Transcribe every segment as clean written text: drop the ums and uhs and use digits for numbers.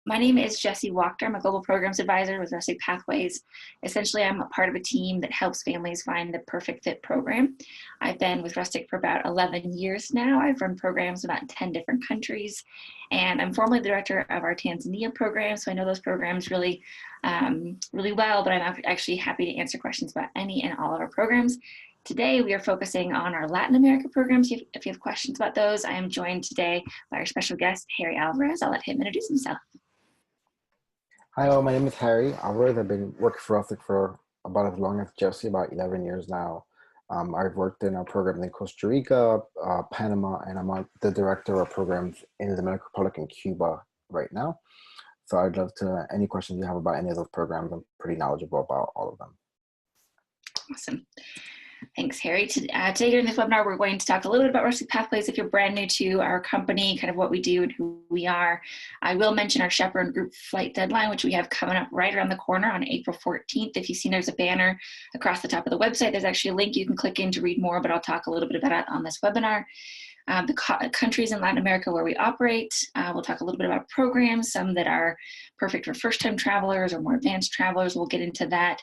My name is Jessie Walker. I'm a Global Programs Advisor with Rustic Pathways. Essentially, I'm a part of a team that helps families find the perfect fit program. I've been with Rustic for about 11 years now. I've run programs in about 10 different countries, and I'm formerly the director of our Tanzania program, so I know those programs really well, but I'm actually happy to answer questions about any and all of our programs. Today, we are focusing on our Latin America programs. If you have questions about those, I am joined today by our special guest, Harry Alvarez. I'll let him introduce himself. Hi, all. My name is Harry Alvarez. I've been working for Rustic for about as long as Jessie, about 11 years now. I've worked in our programs in Costa Rica, Panama, and I'm the director of programs in the Dominican Republic and Cuba right now. So I'd love to, any questions you have about any of those programs, I'm pretty knowledgeable about all of them. Awesome. Thanks, Harry. Today during this webinar, we're going to talk a little bit about Rustic Pathways. If you're brand new to our company, kind of what we do and who we are, I will mention our chaperone group flight deadline, which we have coming up right around the corner on April 14th. If you see there's a banner across the top of the website, there's actually a link you can click in to read more, but I'll talk a little bit about it on this webinar. The countries in Latin America where we operate, we'll talk a little bit about programs, some that are perfect for first-time travelers or more advanced travelers. We'll get into that.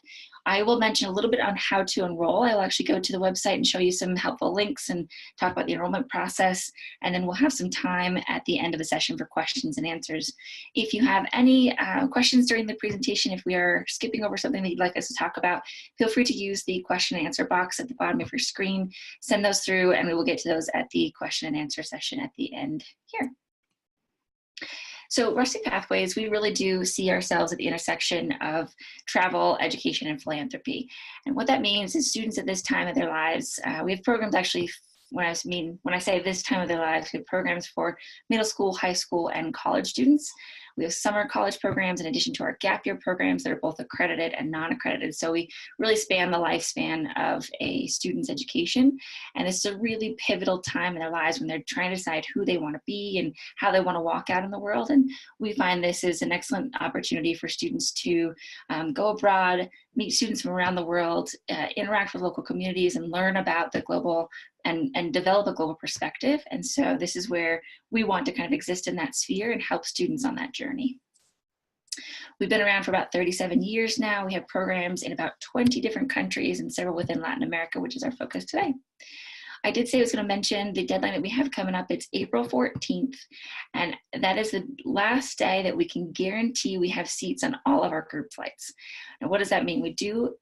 I will mention a little bit on how to enroll. I will actually go to the website and show you some helpful links and talk about the enrollment process. And then we'll have some time at the end of the session for questions and answers. If you have any questions during the presentation, if we are skipping over something that you'd like us to talk about, feel free to use the question and answer box at the bottom of your screen. Send those through and we will get to those at the question and answer session at the end here. So Rustic Pathways, we really do see ourselves at the intersection of travel, education, and philanthropy. And what that means is students at this time of their lives, we have programs actually, when I say this time of their lives, we have programs for middle school, high school, and college students. We have summer college programs in addition to our gap year programs that are both accredited and non-accredited. So we really span the lifespan of a student's education. And it's a really pivotal time in their lives when they're trying to decide who they want to be and how they want to walk out in the world. And we find this is an excellent opportunity for students to go abroad, meet students from around the world, interact with local communities, and learn about the global and develop a global perspective. And so this is where we want to kind of exist in that sphere and help students on that journey. We've been around for about 37 years now. We have programs in about 20 different countries and several within Latin America, which is our focus today. I did say I was going to mention the deadline that we have coming up. It's April 14th, and that is the last day that we can guarantee we have seats on all of our group flights. Now, what does that mean? We do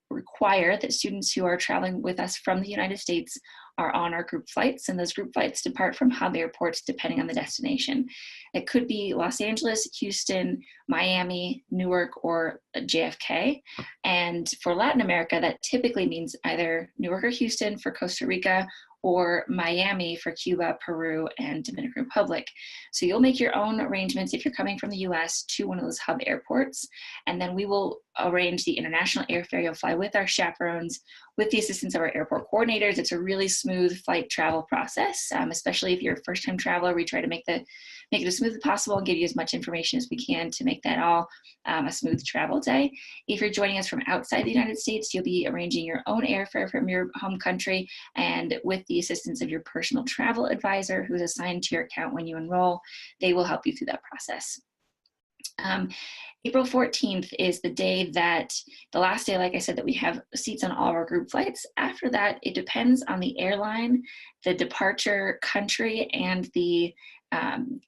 require that students who are traveling with us from the United States are on our group flights, and those group flights depart from hub airports depending on the destination. It could be Los Angeles, Houston, Miami, Newark, or JFK. And for Latin America, that typically means either Newark or Houston for Costa Rica, or Miami for Cuba, Peru, and Dominican Republic. So you'll make your own arrangements if you're coming from the US to one of those hub airports, and then we will arrange the international airfare. You'll fly with our chaperones, with the assistance of our airport coordinators. It's a really smooth flight travel process, especially if you're a first-time traveler. We try to make it as smooth as possible and give you as much information as we can to make that all a smooth travel day. If you're joining us from outside the United States, you'll be arranging your own airfare from your home country, and with the assistance of your personal travel advisor who's assigned to your account when you enroll, they will help you through that process. April 14th is the last day, like I said, that we have seats on all of our group flights. After that, it depends on the airline, the departure country, and the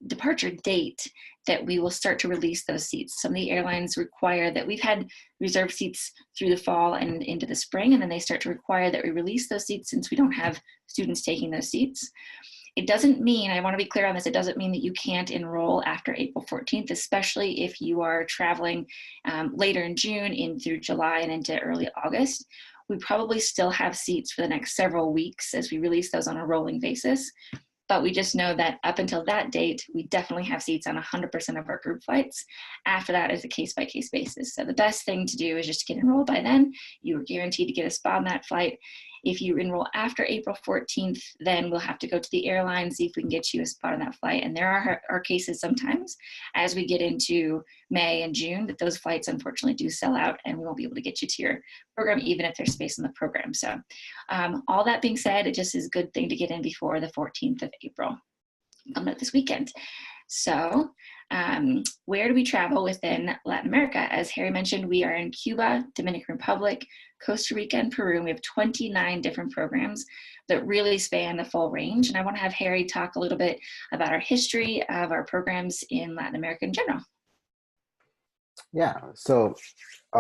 departure date that we will start to release those seats. Some of the airlines require that we've had reserved seats through the fall and into the spring, and then they start to require that we release those seats since we don't have students taking those seats. It doesn't mean, I want to be clear on this, it doesn't mean that you can't enroll after April 14th, especially if you are traveling later in June in through July and into early August. We probably still have seats for the next several weeks as we release those on a rolling basis. But we just know that up until that date, we definitely have seats on 100% of our group flights. After that is a case-by-case basis. So the best thing to do is just to get enrolled by then. You are guaranteed to get a spot on that flight. If you enroll after April 14th, then we'll have to go to the airline, see if we can get you a spot on that flight. And there are cases sometimes as we get into May and June that those flights unfortunately do sell out and we won't be able to get you to your program even if there's space in the program. So all that being said, it just is a good thing to get in before the 14th of April, coming up this weekend. So Where do we travel within Latin America? As Harry mentioned, we are in Cuba, Dominican Republic, Costa Rica, and Peru. And we have 29 different programs that really span the full range. And I want to have Harry talk a little bit about our history of our programs in Latin America in general. Yeah, so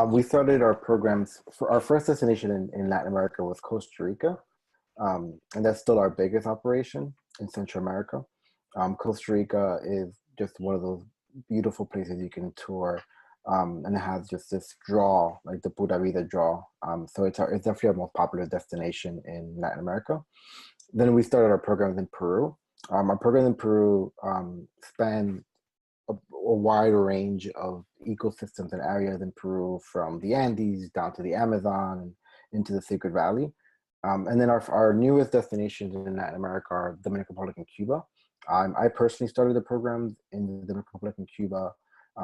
we started our programs for our first destination in Latin America was Costa Rica. And that's still our biggest operation in Central America. Costa Rica is just one of those beautiful places you can tour, and it has just this draw, like the Pura Vida draw. So it's definitely our most popular destination in Latin America. Then we started our programs in Peru. Our program in Peru spans a wide range of ecosystems and areas in Peru, from the Andes down to the Amazon and into the Sacred Valley. And then our newest destinations in Latin America are Dominican Republic and Cuba. I personally started the programs in the Dominican Republic and Cuba.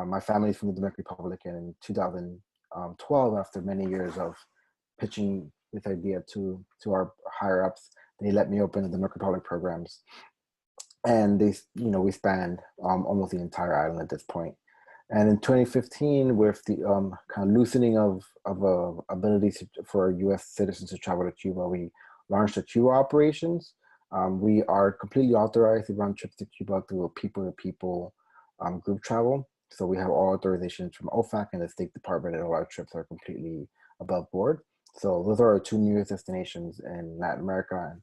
My family's from the Dominican Republic, and in 2012, after many years of pitching this idea to our higher ups, they let me open the Dominican Republic programs. And we spanned almost the entire island at this point. And in 2015, with the kind of loosening of abilities for U.S. citizens to travel to Cuba, we launched the Cuba operations. We are completely authorized to run trips to Cuba through a people-to-people group travel. So we have all authorizations from OFAC and the State Department, and all our trips are completely above board. So those are our two newest destinations in Latin America.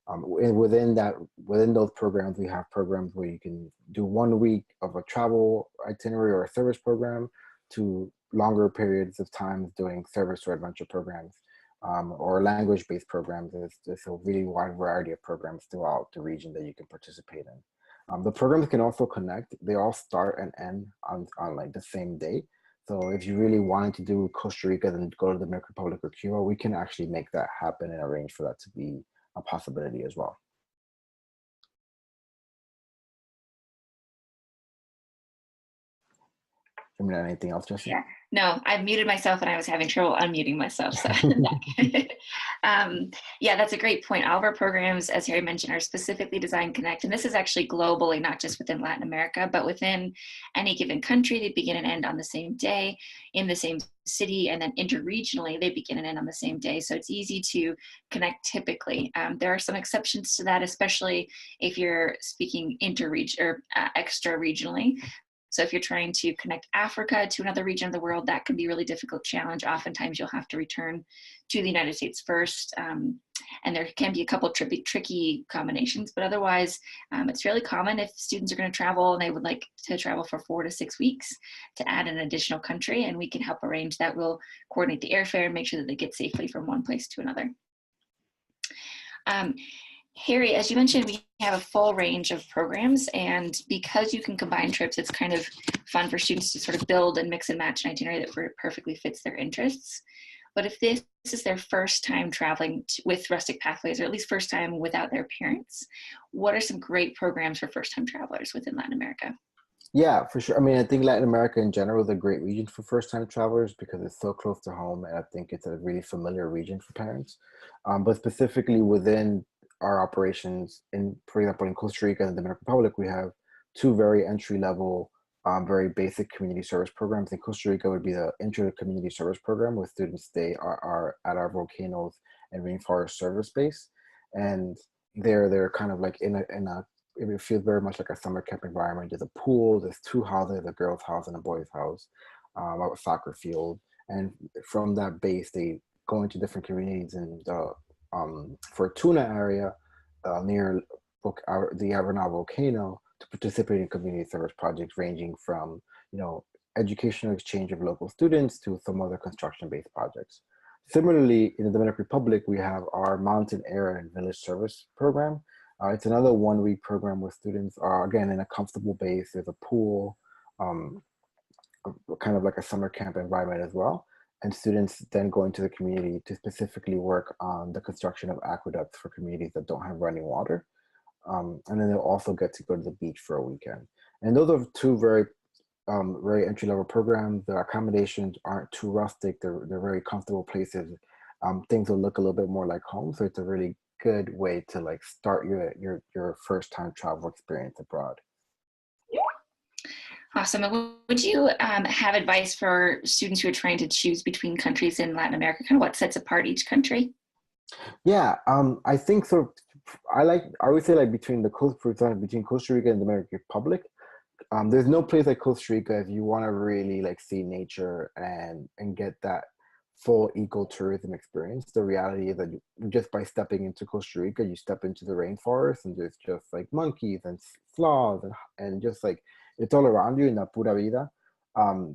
And within those programs, we have programs where you can do 1 week of a travel itinerary or a service program, to longer periods of time doing service or adventure programs, or language-based programs. There's a really wide variety of programs throughout the region that you can participate in. The programs can also connect. They all start and end on like the same day. So if you really wanted to do Costa Rica, then go to the Dominican Republic or Cuba, we can actually make that happen and arrange for that to be a possibility as well. Anything else, Jessie? Yeah. No, I've muted myself and I was having trouble unmuting myself. So yeah, that's a great point. All of our programs, as Harry mentioned, are specifically designed to connect. And this is actually globally, not just within Latin America, but within any given country. They begin and end on the same day, in the same city, and then interregionally, they begin and end on the same day. So it's easy to connect typically. There are some exceptions to that, especially if you're speaking interregional or extra regionally. So if you're trying to connect Africa to another region of the world, that can be a really difficult challenge. Oftentimes you'll have to return to the United States first. And there can be a couple tricky combinations, but otherwise it's really common if students are going to travel and they would like to travel for 4 to 6 weeks to add an additional country, and we can help arrange that. We'll coordinate the airfare and make sure that they get safely from one place to another. Harry, as you mentioned, we have a full range of programs, and because you can combine trips, it's kind of fun for students to sort of build and mix and match an itinerary that perfectly fits their interests. But if this is their first time traveling with Rustic Pathways, or at least first time without their parents, what are some great programs for first-time travelers within Latin America? Yeah, for sure. I mean, I think Latin America in general is a great region for first-time travelers because it's so close to home, and I think it's a really familiar region for parents. But specifically within our operations, for example, in Costa Rica and the Dominican Republic, we have two very entry-level, very basic community service programs. In Costa Rica would be the Intro to Community Service Program, where students stay are at our volcanoes and rainforest service base, and they're kind of like in a it feels very much like a summer camp environment. There's a pool, there's two houses, a girl's house and a boy's house, a soccer field, and from that base they go into different communities in the Fortuna area near the Arenal volcano to participate in community service projects ranging from, educational exchange of local students to some other construction-based projects. Similarly, in the Dominican Republic, we have our Mountain Air and Village Service Program. It's another 1-week program where students are, again, in a comfortable base. There's a pool, kind of like a summer camp environment as well. And students then go into the community to specifically work on the construction of aqueducts for communities that don't have running water. And then they'll also get to go to the beach for a weekend. And those are two very entry-level programs. The accommodations aren't too rustic. They're very comfortable places. Things will look a little bit more like home. So it's a really good way to like start your first time travel experience abroad. Awesome. And would you have advice for students who are trying to choose between countries in Latin America? Kind of what sets apart each country? Yeah, I think so. I would say like between the coast, for example, between Costa Rica and the Dominican Republic, there's no place like Costa Rica if you want to really like see nature and get that full ecotourism experience. The reality is that just by stepping into Costa Rica, you step into the rainforest and there's just like monkeys and sloths and just like it's all around you in that pura vida.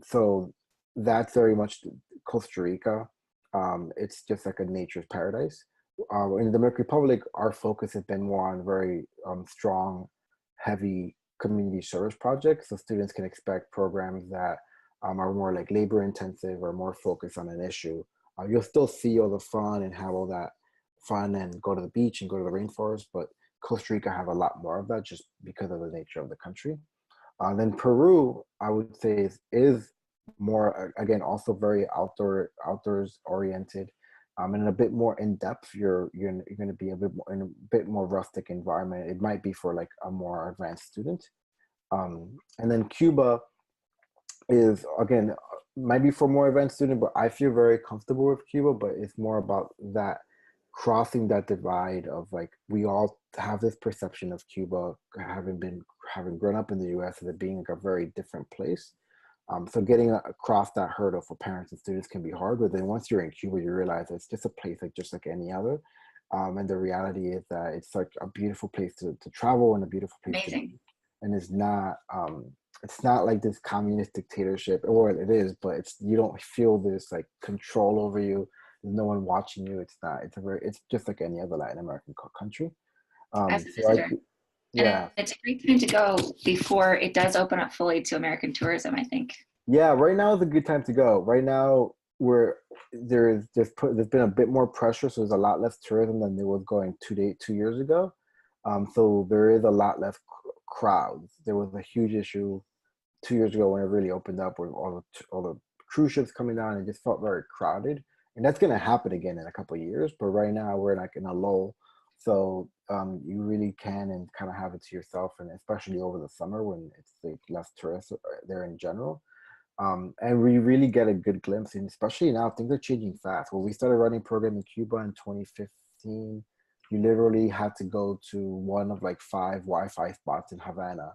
So that's very much Costa Rica. It's just like a nature's paradise. In the Dominican Republic, our focus has been more on very strong, heavy community service projects. So students can expect programs that are more like labor intensive or more focused on an issue. You'll still see all the fun and have all that fun and go to the beach and go to the rainforest, but Costa Rica have a lot more of that just because of the nature of the country. Then Peru, I would say, is more again also very outdoors oriented, and a bit more in depth. You're going to be a bit more in a bit more rustic environment. It might be for like a more advanced student. And then Cuba is again might be for more advanced student, but I feel very comfortable with Cuba. But it's more about that crossing that divide of like we all have this perception of Cuba having grown up in the U.S. as it being like a very different place. So getting across that hurdle for parents and students can be hard, but then once you're in Cuba, you realize it's just a place like just like any other. And the reality is that it's like a beautiful place to travel and a beautiful place to Amazing. be. And it's not like this communist dictatorship, or it is, but it's you don't feel this like control over you. There's no one watching you. It's not. It's just like any other Latin American country. As a So visitor. And yeah. it's a great time to go before it does open up fully to American tourism, I think. Yeah, right now is a good time to go. Right now, we're there's been a bit more pressure, so there's a lot less tourism than there was going 2 years ago. So there is a lot less crowds. There was a huge issue 2 years ago when it really opened up with all the cruise ships coming down. It just felt very crowded, and that's going to happen again in a couple of years. But right now we're like in a lull, so you really can and kind of have it to yourself, and especially over the summer when it's like less tourists there in general. And we really get a good glimpse, and especially now things are changing fast. When we started running program in Cuba in 2015, you literally had to go to one of like five Wi-Fi spots in Havana,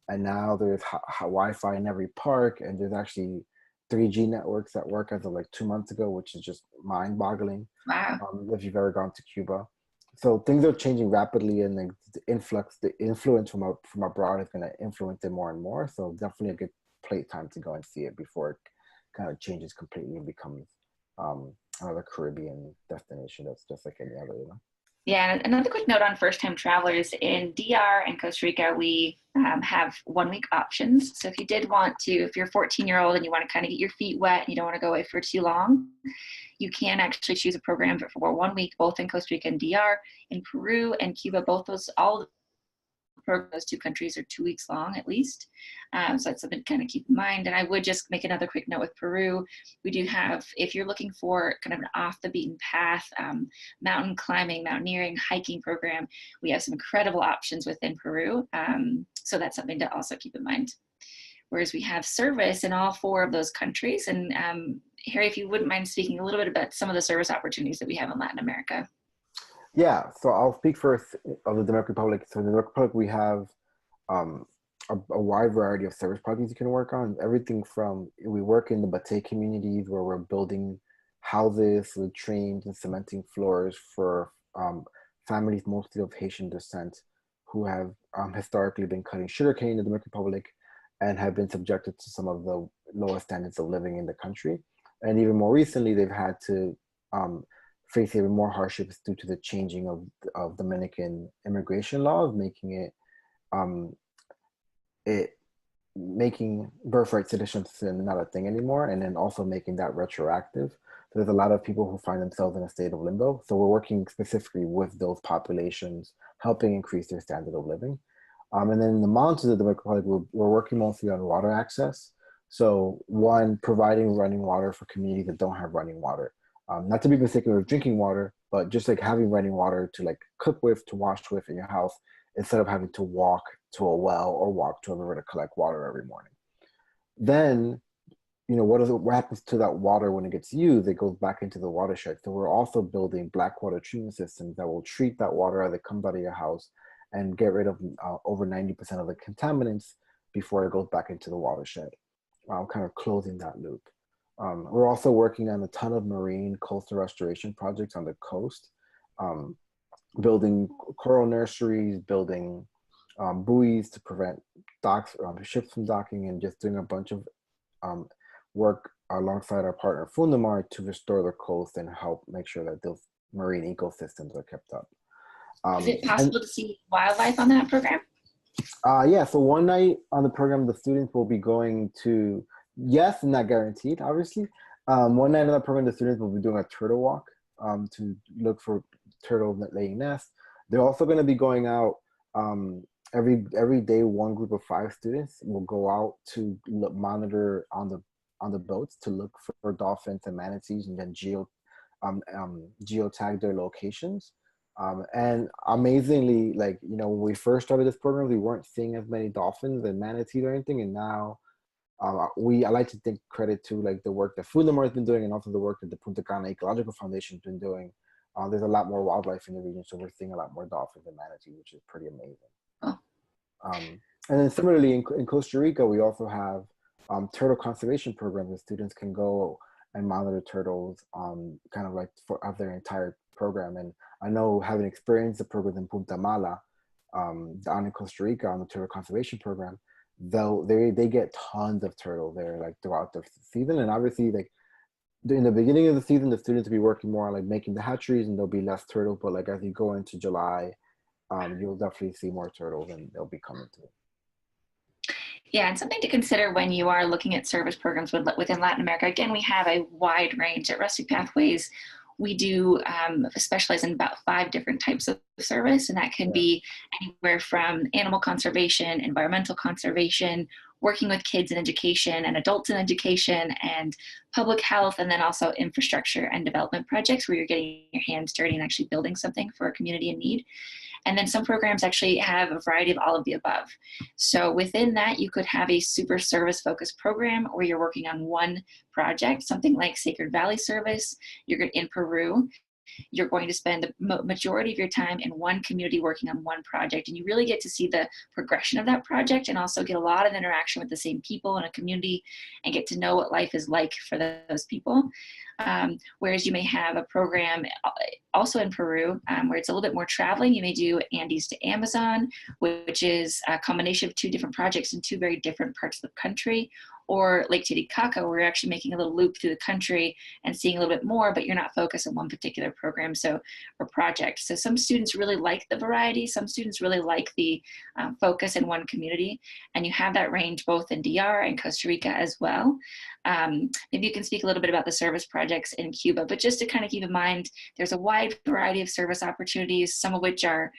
and now there's Wi-Fi in every park, and there's actually 3G networks that work as of like 2 months ago, which is just mind-boggling. Wow. If you've ever gone to Cuba, so things are changing rapidly, and the influence from abroad is going to influence it more and more. So definitely a good play time to go and see it before it kind of changes completely and becomes another Caribbean destination that's just like any other, you know. Yeah, and another quick note on first-time travelers in DR and Costa Rica, we have 1 week options. So if you did want to, if you're a 14-year-old and you want to kind of get your feet wet and you don't want to go away for too long, you can actually choose a program for 1 week, both in Costa Rica and DR. In Peru and Cuba, all those two countries are 2 weeks long at least. So that's something to kind of keep in mind. And I would just make another quick note with Peru. We do have, if you're looking for kind of an off the beaten path, mountain climbing, mountaineering, hiking program, we have some incredible options within Peru. So that's something to also keep in mind. Whereas we have service in all four of those countries. And Harry, if you wouldn't mind speaking a little bit about some of the service opportunities that we have in Latin America. Yeah, so I'll speak first of the Dominican Republic. So in the Dominican Republic, we have um, a wide variety of service projects you can work on. Everything from we work in the Bate communities where we're building houses, latrines, and cementing floors for families mostly of Haitian descent who have historically been cutting sugarcane in the Dominican Republic and have been subjected to some of the lowest standards of living in the country. And even more recently, they've had to face even more hardships due to the changing of Dominican immigration laws, um, it making birthright citizenship not a thing anymore, and then also making that retroactive. So there's a lot of people who find themselves in a state of limbo. So we're working specifically with those populations, helping increase their standard of living. And then in the mountains of the Dominican Republic, we're working mostly on water access. So one, providing running water for communities that don't have running water. Not to be mistaken with drinking water, but just like having running water to like cook with, to wash with in your house, instead of having to walk to a well or walk to a river to collect water every morning. Then, what happens to that water when it gets used? It goes back into the watershed. So we're also building black water treatment systems that will treat that water as it comes out of your house and get rid of over 90% of the contaminants before it goes back into the watershed, kind of closing that loop. We're also working on a ton of marine coastal restoration projects on the coast, um, building coral nurseries, building buoys to prevent ships from docking, and just doing a bunch of um, work alongside our partner Fundamar to restore the coast and help make sure that those marine ecosystems are kept up. Is it And possible to see wildlife on that program? yeah, so one night on the program, the students will be going to, yes, not guaranteed, obviously. One night on the program, the students will be doing a turtle walk to look for turtles laying nests. They're also going to be going out every day. One group of 5 students will go out to monitor on the boats to look for dolphins and manatees, and then geotag their locations. And amazingly, like, when we first started this program, we weren't seeing as many dolphins and manatees or anything. And now I like to think credit to like the work that Fundamar has been doing, and also the work that the Punta Cana Ecological Foundation has been doing. There's a lot more wildlife in the region, so we're seeing a lot more dolphins and manatees, which is pretty amazing. Oh. And then similarly in Costa Rica, we also have turtle conservation programs where students can go and monitor turtles kind of like of their entire program. And I know, having experienced the program in Punta Mala, down in Costa Rica on the turtle conservation program, though they get tons of turtle there like throughout the season. And obviously, like in the beginning of the season, the students will be working more on like making the hatcheries, and there'll be less turtle. But like as you go into July, you'll definitely see more turtles, and they'll be coming to it. Yeah, and something to consider when you are looking at service programs within Latin America. Again, we have a wide range at Rustic Pathways. We do specialize in about 5 different types of service, and that can be anywhere from animal conservation, environmental conservation, working with kids in education and adults in education, and public health, and then also infrastructure and development projects where you're getting your hands dirty and actually building something for a community in need. And then some programs actually have a variety of all of the above. So within that, you could have a super service focused program where you're working on one project, something like Sacred Valley Service. You're in Peru. You're going to spend the majority of your time in one community working on one project, and you really get to see the progression of that project and also get a lot of interaction with the same people in a community and get to know what life is like for those people. Whereas you may have a program also in Peru where it's a little bit more traveling. You may do Andes to Amazon, which is a combination of 2 different projects in 2 very different parts of the country, or Lake Titicaca, where you're actually making a little loop through the country and seeing a little bit more, but you're not focused on one particular program or project. So some students really like the variety. Some students really like the focus in one community. And you have that range both in DR and Costa Rica as well. Maybe you can speak a little bit about the service projects in Cuba, but just to kind of keep in mind, there's a wide variety of service opportunities, some of which are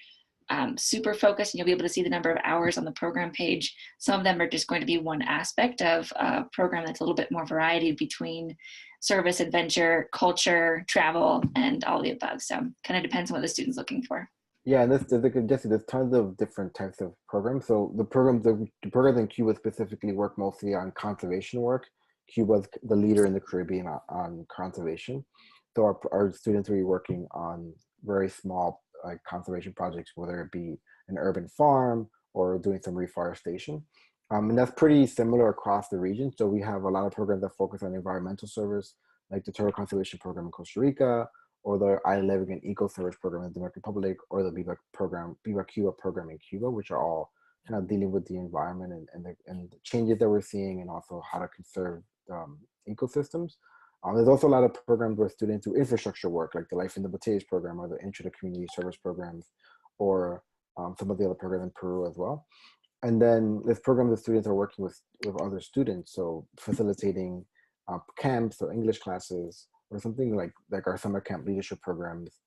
super focused, and you'll be able to see the number of hours on the program page. Some of them are just going to be one aspect of a program that's a little bit more variety between service, adventure, culture, travel, and all the above. So kind of depends on what the student's looking for. Yeah, and Jesse, there's tons of different types of programs. So the programs in Cuba specifically work mostly on conservation work. Cuba's the leader in the Caribbean on conservation. So our students will be working on very small like conservation projects, whether it be an urban farm or doing some reforestation. And that's pretty similar across the region. So we have a lot of programs that focus on environmental service, like the Turtle Conservation Program in Costa Rica, or the Island Living and Eco Service Program in the Dominican Republic, or the Viva Cuba program in Cuba, which are all kind of dealing with the environment and the changes that we're seeing, and also how to conserve ecosystems. There's also a lot of programs where students do infrastructure work, like the Life in the Bates program or the Intro to Community Service programs, or some of the other programs in Peru as well. And then there's programs that students are working with other students, so facilitating camps or English classes, or something like our summer camp leadership programs,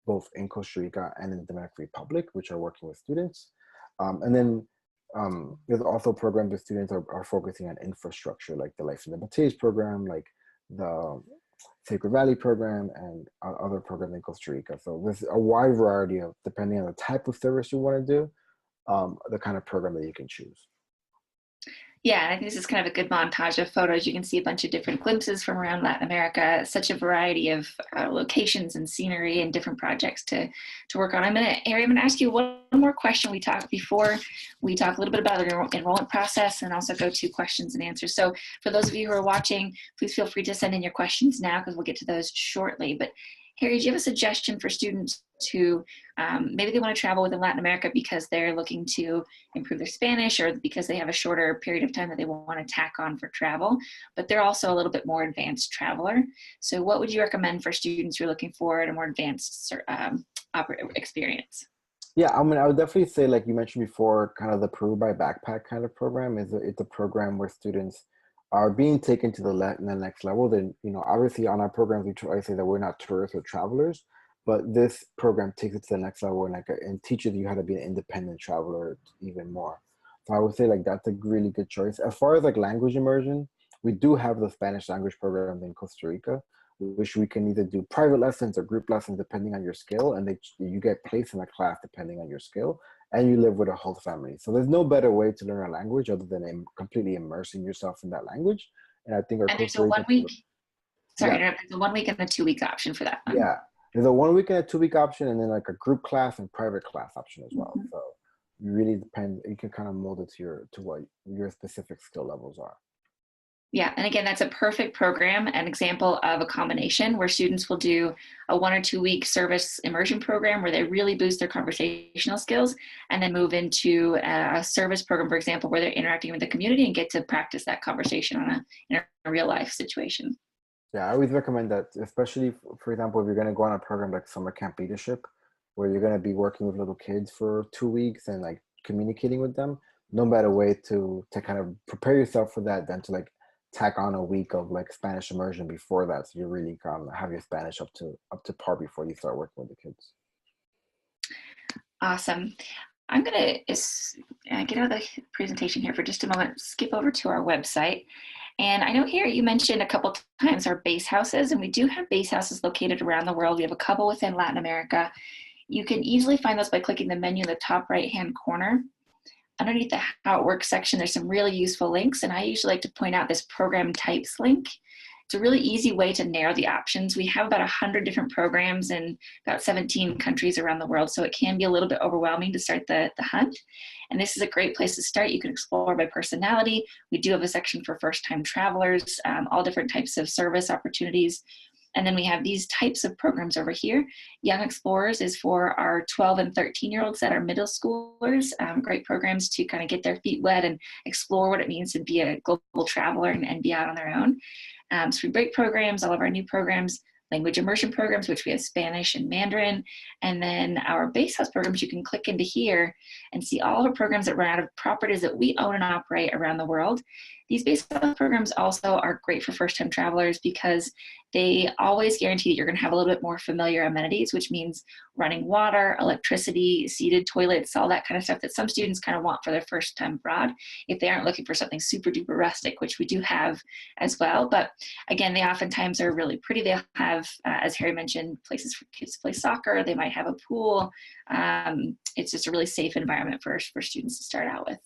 both in Costa Rica and in the Dominican Republic, which are working with students. And then there's also programs that students are focusing on infrastructure, like the Life in the Bates program, like the Sacred Valley program, and other programs in Costa Rica. So there's a wide variety of, depending on the type of service you want to do, the kind of program that you can choose. Yeah, and I think this is kind of a good montage of photos. You can see a bunch of different glimpses from around Latin America, such a variety of locations and scenery and different projects to work on. Harry, I'm gonna ask you one more question before we talk a little bit about the enrollment process and also go to questions and answers. So for those of you who are watching, please feel free to send in your questions now because we'll get to those shortly. But Harry, do you have a suggestion for students who maybe they want to travel within Latin America because they're looking to improve their Spanish or because they have a shorter period of time that they want to tack on for travel, but they're also a little bit more advanced traveler. So what would you recommend for students who are looking for a more advanced experience? Yeah, I mean, I would definitely say, like you mentioned before, kind of the Peru by Backpack kind of program it's a program where students are being taken to the next level. Then, obviously on our programs, we try to say that we're not tourists or travelers, but this program takes it to the next level and teaches you how to be an independent traveler even more. So I would say like that's a really good choice. As far as like language immersion, we do have the Spanish language program in Costa Rica, which we can either do private lessons or group lessons depending on your skill, and you get placed in a class depending on your skill, and you live with a host family. So there's no better way to learn a language other than completely immersing yourself in that language. And I think our And there's Costa a one Rica, week, sorry, yeah, there's a 1 week and a 2 week option for that one. yeah, there's a 1 week and a 2 week option, and then like a group class and private class option as well. Mhm. So you really depend. You can kind of mold it to what your specific skill levels are. Yeah, and again, that's a perfect program, an example of a combination where students will do a 1 or 2 week service immersion program where they really boost their conversational skills and then move into a service program, for example, where they're interacting with the community and get to practice that conversation in a real life situation. Yeah, I always recommend that, especially for example, if you're going to go on a program like summer camp leadership, where you're going to be working with little kids for 2 weeks and like communicating with them. No better way to kind of prepare yourself for that than to like tack on a week of like Spanish immersion before that, so you really have your Spanish up to par before you start working with the kids. Awesome. I'm going to get out of the presentation here for just a moment, skip over to our website. And I know here you mentioned a couple times our base houses, and we do have base houses located around the world. We have a couple within Latin America. You can easily find those by clicking the menu in the top right-hand corner. Underneath the How It Works section, there's some really useful links, and I usually like to point out this program types link. It's a really easy way to narrow the options. We have about 100 different programs in about 17 countries around the world, so it can be a little bit overwhelming to start the hunt. And this is a great place to start. You can explore by personality. We do have a section for first-time travelers, all different types of service opportunities. And then we have these types of programs over here. Young Explorers is for our 12 and 13-year-olds that are middle schoolers. Great programs to kind of get their feet wet and explore what it means to be a global traveler and be out on their own. Spring break programs, all of our new programs, language immersion programs, which we have Spanish and Mandarin, and then our base house programs, you can click into here and see all of our programs that run out of properties that we own and operate around the world. These base house programs also are great for first-time travelers because they always guarantee that you're going to have a little bit more familiar amenities, which means running water, electricity, seated toilets, all that kind of stuff that some students kind of want for their first time abroad if they aren't looking for something super duper rustic, which we do have as well. But again, they oftentimes are really pretty. They'll have, as Harry mentioned, places for kids to play soccer. They might have a pool. It's just a really safe environment for students to start out with.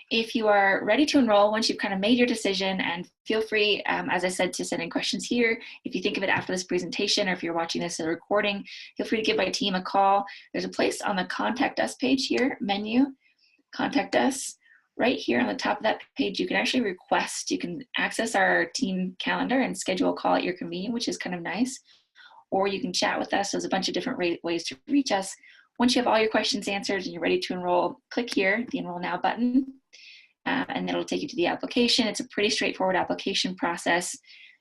If you are ready to enroll, once you've kind of made your decision, and feel free, as I said, to send in questions here. If you think of it after this presentation, or if you're watching this as a recording, feel free to give my team a call. There's a place on the Contact Us page here, menu, Contact Us. Right here on the top of that page, you can actually request, you can access our team calendar and schedule a call at your convenience, which is kind of nice. Or you can chat with us. There's a bunch of different ways to reach us. Once you have all your questions answered and you're ready to enroll, click here, the Enroll Now button. And it'll take you to the application. It's a pretty straightforward application process.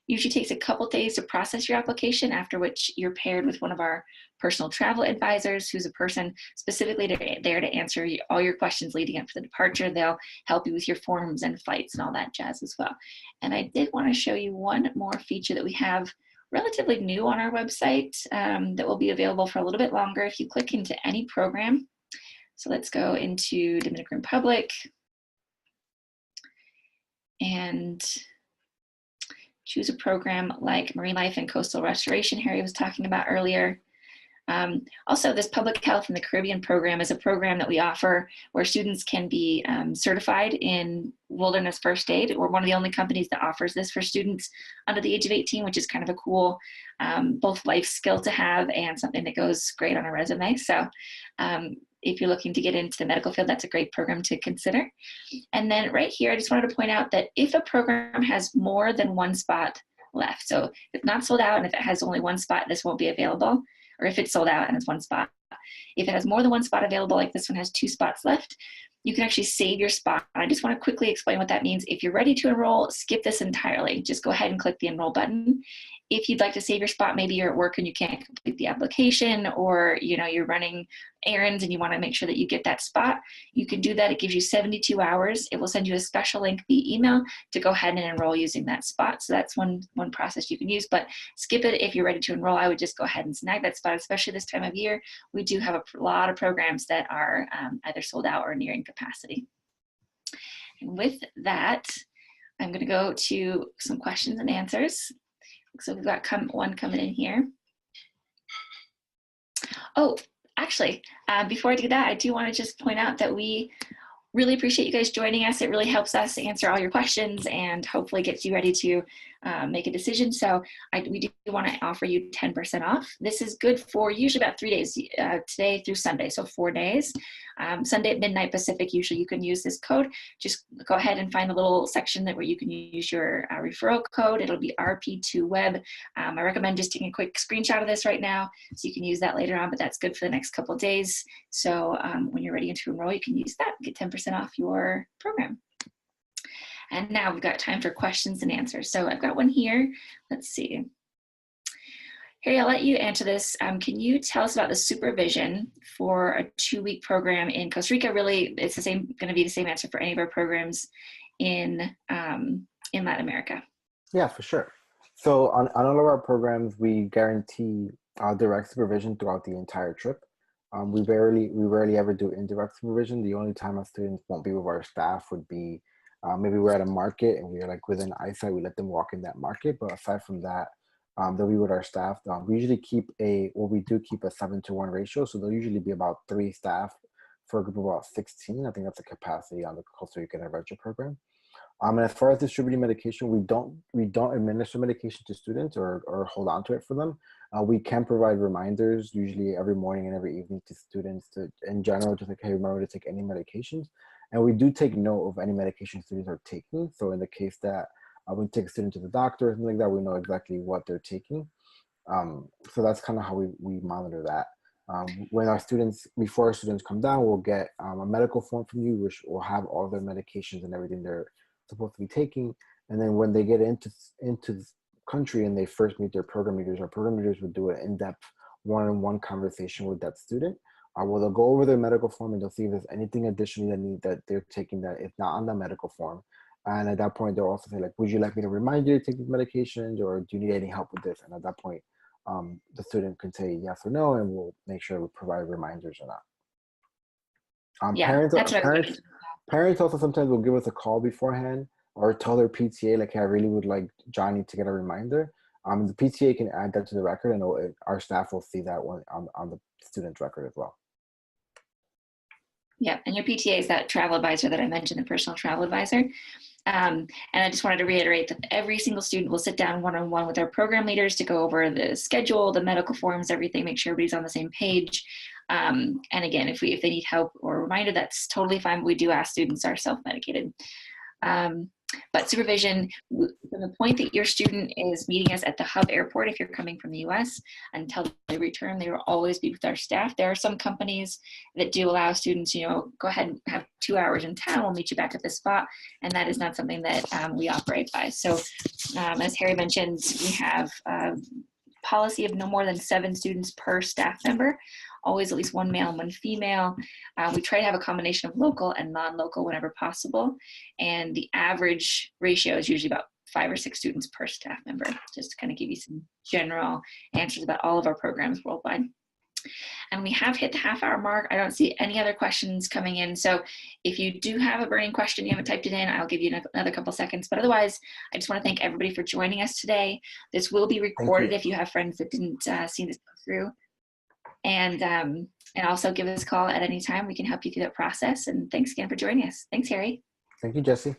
Usually takes a couple days to process your application, after which you're paired with one of our personal travel advisors, who's a person specifically there to answer all your questions leading up to the departure. They'll help you with your forms and flights and all that jazz as well. And I did want to show you one more feature that we have relatively new on our website that will be available for a little bit longer if you click into any program. So let's go into Dominican Republic and choose a program like Marine Life and Coastal Restoration Harry was talking about earlier. Also, this Public Health in the Caribbean program is a program that we offer where students can be certified in wilderness first aid. We're one of the only companies that offers this for students under the age of 18, which is kind of a cool both life skill to have and something that goes great on a resume. So if you're looking to get into the medical field, that's a great program to consider. And then right here, I just wanted to point out that if a program has more than one spot left, so if it's not sold out and if it has only one spot, this won't be available. Or if it's sold out and it's one spot. If it has more than one spot available, like this one has 2 spots left, you can actually save your spot. I just want to quickly explain what that means. If you're ready to enroll, skip this entirely. Just go ahead and click the enroll button. If you'd like to save your spot, maybe you're at work and you can't complete the application, or you're running errands and you want to make sure that you get that spot, you can do that. It gives you 72 hours. It will send you a special link via email to go ahead and enroll using that spot. So that's one process you can use, but skip it if you're ready to enroll. I would just go ahead and snag that spot, especially this time of year. We do have a lot of programs that are either sold out or nearing capacity. And with that, I'm going to go to some questions and answers. So we've got one coming in here. Oh, actually, before I do that, I do want to just point out that we really appreciate you guys joining us. It really helps us answer all your questions and hopefully gets you ready to make a decision. So we do want to offer you 10% off. This is good for usually about 3 days, today through Sunday, so 4 days. Sunday at midnight Pacific, usually you can use this code. Just go ahead and find the little section where you can use your referral code. It'll be RP2Web. I recommend just taking a quick screenshot of this right now so you can use that later on, but that's good for the next couple of days. So when you're ready to enroll, you can use that, get 10% off your program. And now we've got time for questions and answers. So I've got one here. Let's see. Harry, I'll let you answer this. Can you tell us about the supervision for a 2-week program in Costa Rica? Really, it's going to be the same answer for any of our programs in Latin America. Yeah, for sure. So on all of our programs, we guarantee direct supervision throughout the entire trip. We rarely ever do indirect supervision. The only time our students won't be with our staff would be maybe we're at a market and we're like within eyesight, we let them walk in that market. But aside from that, they'll be with our staff. We usually keep a 7-to-1 ratio. So there'll usually be about 3 staff for a group of about 16. I think that's the capacity on the Costa Rican Adventure program. And as far as distributing medication, we don't administer medication to students or hold on to it for them. We can provide reminders, usually every morning and every evening, to students in general, just like, hey, remember to take any medications. And we do take note of any medication students are taking. So in the case that we take a student to the doctor or something like that, we know exactly what they're taking. So that's kind of how we monitor that. Before our students come down, we'll get a medical form from you, which will have all their medications and everything they're supposed to be taking. And then when they get into the country and they first meet their program leaders, our program leaders would do an in-depth one-on-one conversation with that student. Where they'll go over their medical form and they'll see if there's anything additionally that they're taking that is not on the medical form. And at that point, they'll also say, like, would you like me to remind you to take these medications, or do you need any help with this? And at that point, the student can say yes or no, and we'll make sure we provide reminders or not. Parents also sometimes will give us a call beforehand or tell their PTA, like, hey, I really would like Johnny to get a reminder. The PTA can add that to the record, and our staff will see that one on the student's record as well. Yeah, and your PTA is that travel advisor that I mentioned, the personal travel advisor. And I just wanted to reiterate that every single student will sit down one-on-one with our program leaders to go over the schedule, the medical forms, everything, make sure everybody's on the same page. And again, if they need help or a reminder, that's totally fine. We do ask students are self-medicated. But supervision, from the point that your student is meeting us at the hub airport, if you're coming from the US, until they return, they will always be with our staff. There are some companies that do allow students, go ahead and have 2 hours in town, we'll meet you back at the spot. And that is not something that we operate by. So as Harry mentioned, we have a policy of no more than 7 students per staff member. Always at least 1 male and 1 female. We try to have a combination of local and non-local whenever possible. And the average ratio is usually about 5 or 6 students per staff member, just to kind of give you some general answers about all of our programs worldwide. And we have hit the half-hour mark. I don't see any other questions coming in. So if you do have a burning question, you haven't typed it in, I'll give you another couple seconds. But otherwise, I just want to thank everybody for joining us today. This will be recorded if you have friends that didn't see this go through. And also give us a call at any time. We can help you through that process. And thanks again for joining us. Thanks, Harry. Thank you, Jessie.